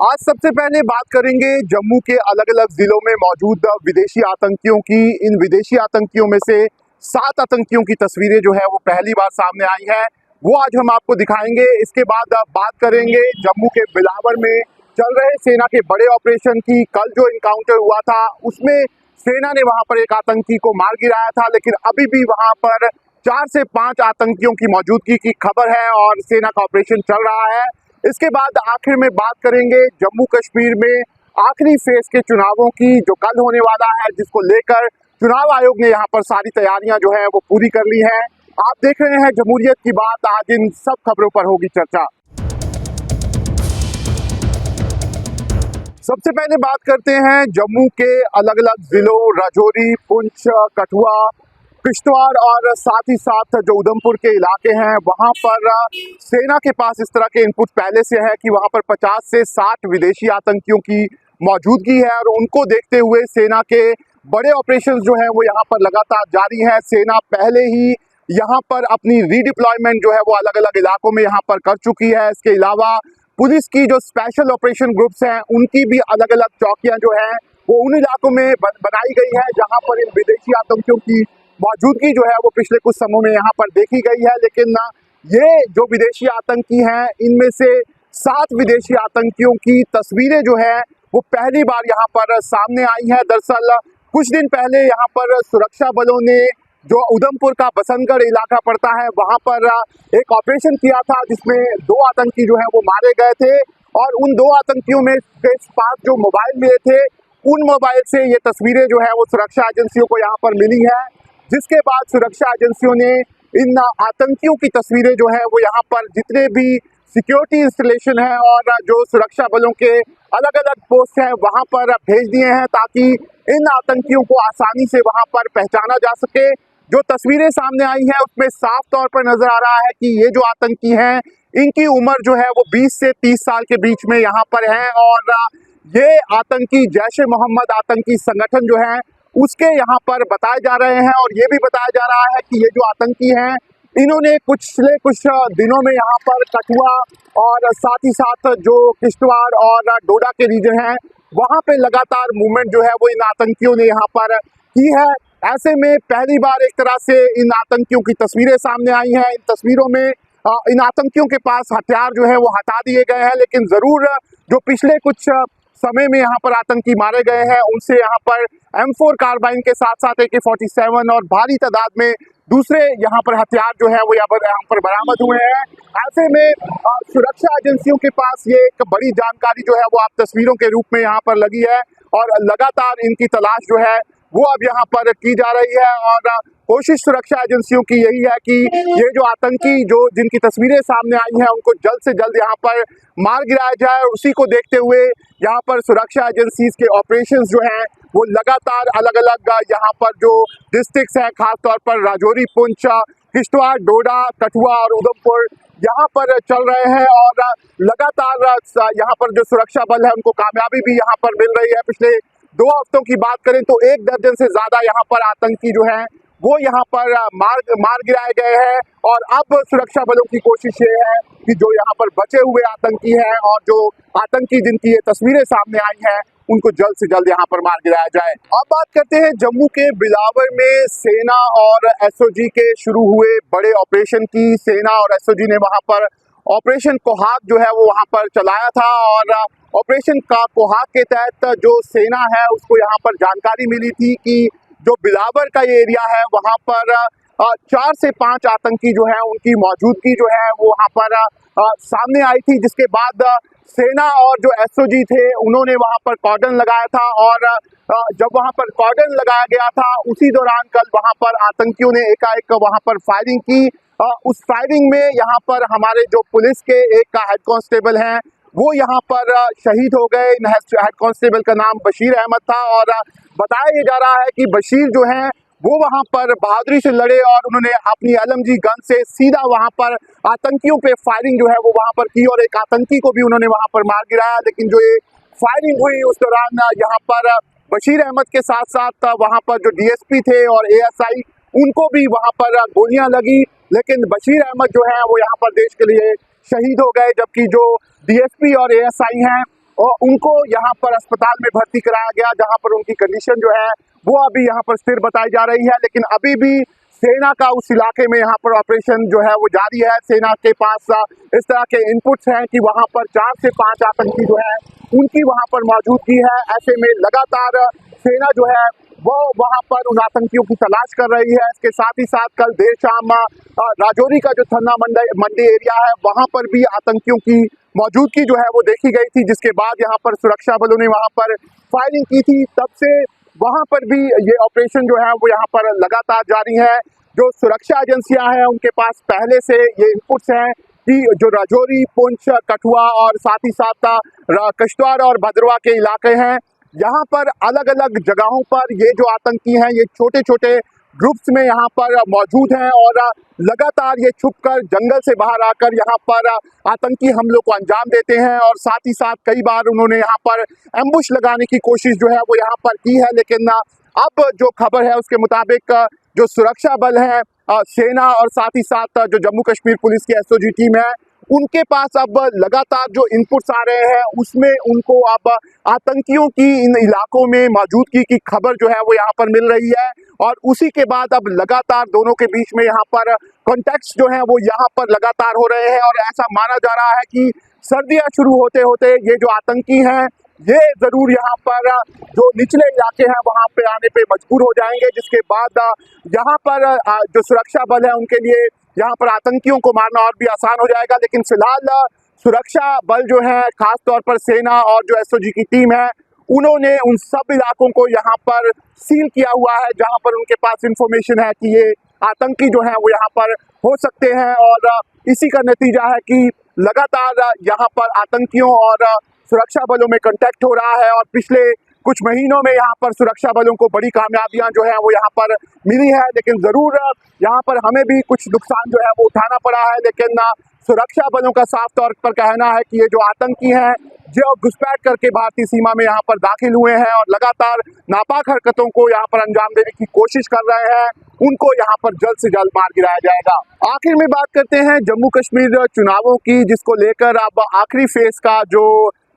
आज सबसे पहले बात करेंगे जम्मू के अलग अलग जिलों में मौजूद विदेशी आतंकियों की। इन विदेशी आतंकियों में से 7 आतंकियों की तस्वीरें जो है वो पहली बार सामने आई है, वो आज हम आपको दिखाएंगे। इसके बाद बात करेंगे जम्मू के बिलावर में चल रहे सेना के बड़े ऑपरेशन की। कल जो इनकाउंटर हुआ था उसमें सेना ने वहां पर एक आतंकी को मार गिराया था, लेकिन अभी भी वहां पर 4 से 5 आतंकियों की मौजूदगी की खबर है और सेना का ऑपरेशन चल रहा है। इसके बाद आखिर में बात करेंगे जम्मू कश्मीर में आखिरी फेज के चुनावों की, जो कल होने वाला है, जिसको लेकर चुनाव आयोग ने यहाँ पर सारी तैयारियां जो है वो पूरी कर ली है। आप देख रहे हैं जमहूरियत की बात, आज इन सब खबरों पर होगी चर्चा। सबसे पहले बात करते हैं जम्मू के अलग अलग जिलों राजौरी, पुंछ, कठुआ, किश्तवाड़ और साथ ही साथ जो उधमपुर के इलाके हैं वहां पर सेना के पास इस तरह के इनपुट पहले से है कि वहां पर 50 से 60 विदेशी आतंकियों की मौजूदगी है और उनको देखते हुए सेना के बड़े ऑपरेशंस जो है वो यहाँ पर लगातार जारी है। सेना पहले ही यहाँ पर अपनी रीडिप्लॉयमेंट जो है वो अलग अलग इलाकों में यहाँ पर कर चुकी है। इसके अलावा पुलिस की जो स्पेशल ऑपरेशन ग्रुप्स हैं उनकी भी अलग अलग चौकियां जो हैं वो उन इलाकों में बनाई गई है जहां पर इन विदेशी आतंकियों की मौजूदगी जो है वो पिछले कुछ समय में यहाँ पर देखी गई है। लेकिन ये जो विदेशी आतंकी हैं इनमें से 7 विदेशी आतंकियों की तस्वीरें जो है वो पहली बार यहाँ पर सामने आई है। दरअसल कुछ दिन पहले यहाँ पर सुरक्षा बलों ने जो उधमपुर का बसंतगढ़ इलाका पड़ता है वहां पर एक ऑपरेशन किया था जिसमें 2 आतंकी जो है वो मारे गए थे और उन 2 आतंकियों में के पास जो मोबाइल मिले थे उन मोबाइल से ये तस्वीरें जो है वो सुरक्षा एजेंसियों को यहाँ पर मिली है, जिसके बाद सुरक्षा एजेंसियों ने इन आतंकियों की तस्वीरें जो है वो यहाँ पर जितने भी सिक्योरिटी इंस्टॉलेशन है और जो सुरक्षा बलों के अलग अलग पोस्ट हैं वहां पर भेज दिए हैं ताकि इन आतंकियों को आसानी से वहां पर पहचाना जा सके। जो तस्वीरें सामने आई हैं उसमें साफ तौर पर नजर आ रहा है कि ये जो आतंकी हैं इनकी उम्र जो है वो 20 से 30 साल के बीच में यहाँ पर है और ये आतंकी जैश-ए-मोहम्मद आतंकी संगठन जो है उसके यहाँ पर बताए जा रहे हैं और ये भी बताया जा रहा है कि ये जो आतंकी हैं इन्होंने कुछ दिनों में यहाँ पर कठुआ और साथ ही साथ जो किश्तवाड़ और डोडा के रीजन हैं वहाँ पे लगातार मूवमेंट जो है वो इन आतंकियों ने यहाँ पर की है। ऐसे में पहली बार एक तरह से इन आतंकियों की तस्वीरें सामने आई हैं। इन तस्वीरों में इन आतंकियों के पास हथियार जो है वो हटा दिए गए हैं, लेकिन ज़रूर जो पिछले कुछ समय में यहाँ पर आतंकी मारे गए हैं उनसे यहाँ पर M4 कार्बाइन के साथ साथ AK-47 और भारी तादाद में दूसरे यहाँ पर हथियार जो है वो यहाँ पर बरामद हुए हैं। ऐसे में सुरक्षा एजेंसियों के पास ये एक बड़ी जानकारी जो है वो आप तस्वीरों के रूप में यहाँ पर लगी है और लगातार इनकी तलाश जो है वो अब यहाँ पर की जा रही है और कोशिश सुरक्षा एजेंसियों की यही है कि ये जो आतंकी जिनकी तस्वीरें सामने आई हैं उनको जल्द से जल्द यहाँ पर मार गिराया जाए और उसी को देखते हुए यहाँ पर सुरक्षा एजेंसीज के ऑपरेशंस जो हैं वो लगातार अलग अलग यहाँ पर जो डिस्ट्रिक्ट्स हैं खासतौर पर राजौरी, पुंछ, किश्तवाड़, डोडा, कठुआ और उधमपुर यहाँ पर चल रहे हैं और लगातार यहाँ पर जो सुरक्षा बल है उनको कामयाबी भी यहाँ पर मिल रही है। पिछले 2 हफ्तों की बात करें तो 1 दर्जन से ज्यादा यहाँ पर आतंकी जो हैं वो यहाँ पर मार गिराए गए हैं और अब सुरक्षा बलों की कोशिश ये है कि जो यहाँ पर बचे हुए आतंकी हैं और जो आतंकी जिनकी ये तस्वीरें सामने आई हैं उनको जल्द से जल्द यहाँ पर मार गिराया जाए। अब बात करते हैं जम्मू के बिलावर में सेना और एसओजी के शुरू हुए बड़े ऑपरेशन की। सेना और एसओजी ने वहां पर ऑपरेशन कोहाग जो है वो वहां पर चलाया था और ऑपरेशन का कोहाग के तहत जो सेना है उसको यहाँ पर जानकारी मिली थी कि जो बिलावर का ये एरिया है वहां पर 4 से 5 आतंकी जो है उनकी मौजूदगी जो है वो वहां पर सामने आई थी, जिसके बाद सेना और जो एसओजी थे उन्होंने वहां पर कॉर्डन लगाया था और जब वहां पर कॉर्डन लगाया गया था उसी दौरान कल वहां पर आतंकियों ने एकाएक वहां पर फायरिंग की। उस फायरिंग में यहाँ पर हमारे जो पुलिस के एक हेड कांस्टेबल हैं वो यहाँ पर शहीद हो गए। इन हेड कांस्टेबल का नाम बशीर अहमद था और बताया ये जा रहा है कि बशीर जो हैं वो वहां पर बहादुरी से लड़े और उन्होंने अपनी LMG गन से सीधा वहां पर आतंकियों पे फायरिंग जो है वो वहां पर की और एक आतंकी को भी उन्होंने वहां पर मार गिराया। लेकिन जो ये फायरिंग हुई उस दौरान यहाँ पर बशीर अहमद के साथ साथ वहां पर जो DSP थे और ASI उनको भी वहां पर गोलियां लगी, लेकिन बशीर अहमद जो है वो यहाँ पर देश के लिए शहीद हो गए, जबकि जो DSP और ASI हैं उनको यहाँ पर अस्पताल में भर्ती कराया गया, जहाँ पर उनकी कंडीशन जो है वो अभी यहाँ पर स्थिर बताई जा रही है। लेकिन अभी भी सेना का उस इलाके में यहाँ पर ऑपरेशन जो है वो जारी है। सेना के पास इस तरह के इनपुट्स हैं कि वहाँ पर 4 से 5 आतंकी जो है उनकी वहाँ पर मौजूदगी है। ऐसे में लगातार सेना जो है वो वहाँ पर उन आतंकियों की तलाश कर रही है। इसके साथ ही साथ कल देर शाम राजौरी का जो थन्ना मंडी एरिया है वहाँ पर भी आतंकियों की मौजूदगी जो है वो देखी गई थी, जिसके बाद यहाँ पर सुरक्षा बलों ने वहाँ पर फायरिंग की थी। तब से वहाँ पर भी ये ऑपरेशन जो है वो यहाँ पर लगातार जारी है। जो सुरक्षा एजेंसियां हैं उनके पास पहले से ये इनपुट्स हैं कि जो राजौरी, पुंछ, कठुआ और साथ ही साथ किश्तवाड़ और भद्रवाह के इलाके हैं, यहाँ पर अलग अलग जगहों पर ये जो आतंकी हैं ये छोटे छोटे ग्रुप्स में यहाँ पर मौजूद हैं और लगातार ये छुपकर जंगल से बाहर आकर यहाँ पर आतंकी हमलों को अंजाम देते हैं। और साथ ही साथ कई बार उन्होंने यहाँ पर एम्बुश लगाने की कोशिश जो है वो यहाँ पर की है। लेकिन अब जो खबर है उसके मुताबिक जो सुरक्षा बल है, सेना और साथ ही साथ जो जम्मू कश्मीर पुलिस की एसओजी टीम है, उनके पास अब लगातार जो इनपुट्स आ रहे हैं उसमें उनको अब आतंकियों की इन इलाकों में मौजूदगी की खबर जो है वो यहाँ पर मिल रही है। और उसी के बाद अब लगातार दोनों के बीच में यहाँ पर कॉन्टैक्ट्स जो हैं वो यहाँ पर लगातार हो रहे हैं। और ऐसा माना जा रहा है कि सर्दियाँ शुरू होते होते ये जो आतंकी हैं ये जरूर यहाँ पर जो निचले इलाके हैं वहाँ पे आने पे मजबूर हो जाएंगे, जिसके बाद यहाँ पर जो सुरक्षा बल है उनके लिए यहाँ पर आतंकियों को मारना और भी आसान हो जाएगा। लेकिन फिलहाल सुरक्षा बल जो है, खास तौर पर सेना और जो एसओजी की टीम है, उन्होंने उन सब इलाकों को यहाँ पर सील किया हुआ है जहाँ पर उनके पास इंफॉर्मेशन है कि ये आतंकी जो है वो यहाँ पर हो सकते हैं। और इसी का नतीजा है कि लगातार यहाँ पर आतंकियों और सुरक्षा बलों में कांटेक्ट हो रहा है। और पिछले कुछ महीनों में यहाँ पर सुरक्षा बलों को बड़ी कामयाबियां जो है वो यहाँ पर मिली है। लेकिन जरूर यहाँ पर हमें भी कुछ नुकसान जो है वो उठाना पड़ा है। लेकिन सुरक्षा बलों का साफ तौर पर कहना है कि ये जो आतंकी हैं जो घुसपैठ करके भारतीय सीमा में यहाँ पर दाखिल हुए हैं और लगातार नापाक हरकतों को यहाँ पर अंजाम देने की कोशिश कर रहे हैं, उनको यहाँ पर जल्द से जल्द मार गिराया जाएगा। आखिर में बात करते हैं जम्मू कश्मीर चुनावों की, जिसको लेकर अब आखिरी फेज का जो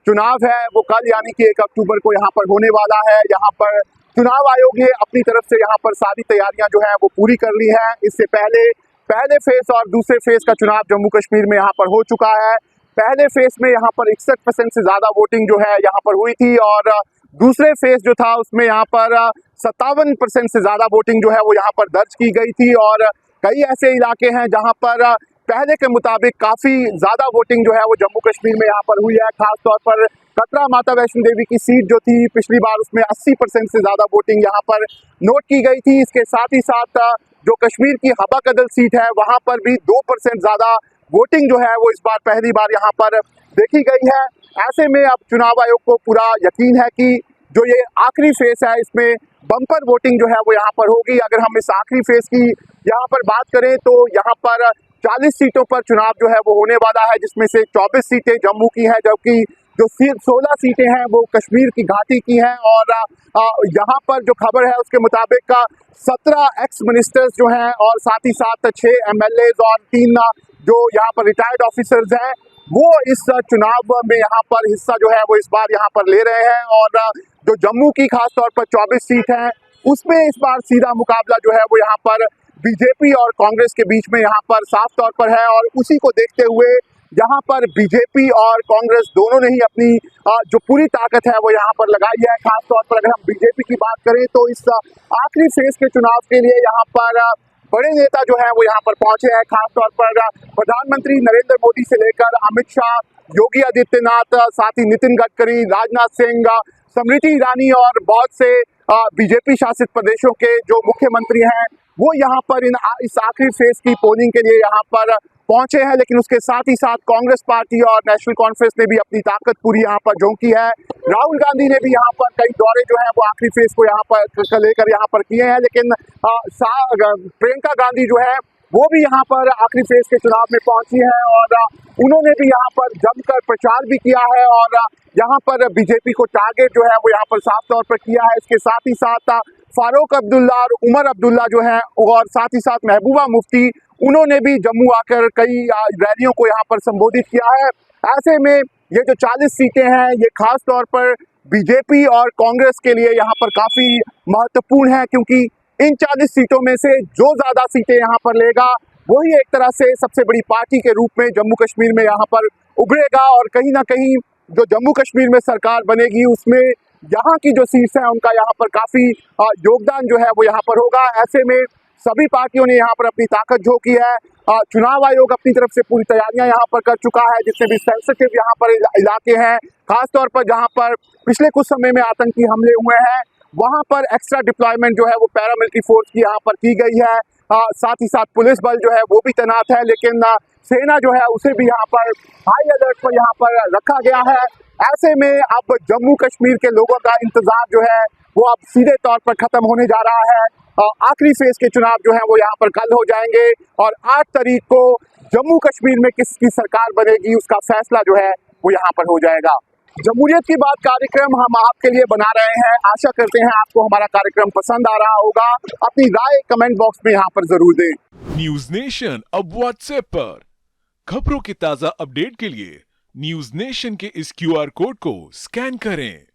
चुनाव है वो कल यानी कि 1 अक्टूबर को यहाँ पर होने वाला है। यहाँ पर चुनाव आयोग ने अपनी तरफ से यहाँ पर सारी तैयारियां जो है वो पूरी कर ली है। इससे पहले फेज और दूसरे फेज का चुनाव जम्मू कश्मीर में यहाँ पर हो चुका है। पहले फेज में यहाँ पर 61% से ज्यादा वोटिंग जो है यहाँ पर हुई थी और दूसरे फेज जो था उसमें यहाँ पर 57% से ज्यादा वोटिंग जो है वो यहाँ पर दर्ज की गई थी। और कई ऐसे इलाके हैं जहाँ पर पहले के मुताबिक काफी ज्यादा वोटिंग जो है वो जम्मू कश्मीर में यहाँ पर हुई है। खास तौर पर कटरा माता वैष्णो देवी की सीट जो थी पिछली बार, उसमें 80% से ज्यादा वोटिंग यहाँ पर नोट की गई थी। इसके साथ ही साथ जो कश्मीर की हबा कदल सीट है वहां पर भी 2% ज्यादा वोटिंग जो है वो इस बार पहली बार यहाँ पर देखी गई है। ऐसे में अब चुनाव आयोग को पूरा यकीन है कि जो ये आखिरी फेज है इसमें बम्पर वोटिंग जो है वो यहाँ पर होगी। अगर हम इस आखिरी फेज की यहाँ पर बात करें तो यहाँ पर 40 सीटों पर चुनाव जो है वो होने वाला है, जिसमें से 24 सीटें जम्मू की हैं, जबकि जो 16 सीटें हैं वो कश्मीर की घाटी की हैं। और यहाँ पर जो खबर है उसके मुताबिक 17 एक्स मिनिस्टर्स जो हैं और साथ ही साथ 6 एमएलए और 3 जो यहाँ पर रिटायर्ड ऑफिसर्स हैं वो इस चुनाव में यहाँ पर हिस्सा जो है वो इस बार यहाँ पर ले रहे हैं। और जो जम्मू की खास तौर पर 24 सीट है उसमें इस बार सीधा मुकाबला जो है वो यहाँ पर बीजेपी और कांग्रेस के बीच में यहाँ पर साफ तौर पर है। और उसी को देखते हुए यहाँ पर बीजेपी और कांग्रेस दोनों ने ही अपनी जो पूरी ताकत है वो यहाँ पर लगाई है। खास तौर पर अगर हम बीजेपी की बात करें तो इस आखिरी फेज के चुनाव के लिए यहाँ पर बड़े नेता जो है वो यहाँ पर पहुंचे हैं। खास तौर पर प्रधानमंत्री नरेंद्र मोदी से लेकर अमित शाह, योगी आदित्यनाथ, साथ ही नितिन गडकरी, राजनाथ सिंह, स्मृति ईरानी और बहुत से बीजेपी शासित प्रदेशों के जो मुख्यमंत्री हैं वो यहाँ पर इस आखिरी फेज की पोलिंग के लिए यहाँ पर पहुंचे हैं। लेकिन उसके साथ ही साथ कांग्रेस पार्टी और नेशनल कॉन्फ्रेंस ने भी अपनी ताकत पूरी यहाँ पर झोंकी है। राहुल गांधी ने भी यहाँ पर कई दौरे जो है वो आखिरी फेज को यहाँ पर लेकर यहाँ पर किए हैं। लेकिन प्रियंका गांधी जो है वो भी यहाँ पर आखिरी फेज के चुनाव में पहुंची है और उन्होंने भी यहाँ पर जमकर प्रचार भी किया है और यहाँ पर बीजेपी को टारगेट जो है वो यहाँ पर साफ तौर पर किया है। इसके साथ ही साथ फारूक अब्दुल्ला और उमर अब्दुल्ला जो हैं और साथ ही साथ महबूबा मुफ्ती, उन्होंने भी जम्मू आकर कई रैलियों को यहाँ पर संबोधित किया है। ऐसे में ये जो 40 सीटें हैं ये खास तौर पर बीजेपी और कांग्रेस के लिए यहाँ पर काफी महत्वपूर्ण है, क्योंकि इन 40 सीटों में से जो ज्यादा सीटें यहाँ पर लेगा वही एक तरह से सबसे बड़ी पार्टी के रूप में जम्मू कश्मीर में यहाँ पर उभरेगा। और कहीं ना कहीं जो जम्मू कश्मीर में सरकार बनेगी उसमें यहाँ की जो सीट्स हैं उनका यहाँ पर काफी योगदान जो है वो यहाँ पर होगा। ऐसे में सभी पार्टियों ने यहाँ पर अपनी ताकत झोंकी है। चुनाव आयोग अपनी तरफ से पूरी तैयारियां यहाँ पर कर चुका है। जितने भी सेंसिटिव यहाँ पर इलाके हैं, खासतौर पर जहाँ पर पिछले कुछ समय में आतंकी हमले हुए हैं, वहाँ पर एक्स्ट्रा डिप्लॉयमेंट जो है वो पैरामिलिट्री फोर्स की यहाँ पर की गई है। साथ ही साथ पुलिस बल जो है वो भी तैनात है, लेकिन सेना जो है उसे भी यहाँ पर हाई अलर्ट पर यहाँ पर रखा गया है। ऐसे में अब जम्मू कश्मीर के लोगों का इंतजार जो है वो अब सीधे तौर पर खत्म होने जा रहा है। आखिरी फेज के चुनाव जो है वो यहाँ पर कल हो जाएंगे और 8 तारीख को जम्मू कश्मीर में किसकी सरकार बनेगी उसका फैसला जो है वो यहाँ पर हो जाएगा। जमहूरियत की बात कार्यक्रम हम आपके लिए बना रहे हैं। आशा करते हैं आपको हमारा कार्यक्रम पसंद आ रहा होगा। अपनी राय कमेंट बॉक्स में यहाँ पर जरूर दें। न्यूज नेशन अब व्हाट्सएप पर खबरों के ताजा अपडेट के लिए न्यूज नेशन के इस QR कोड को स्कैन करें।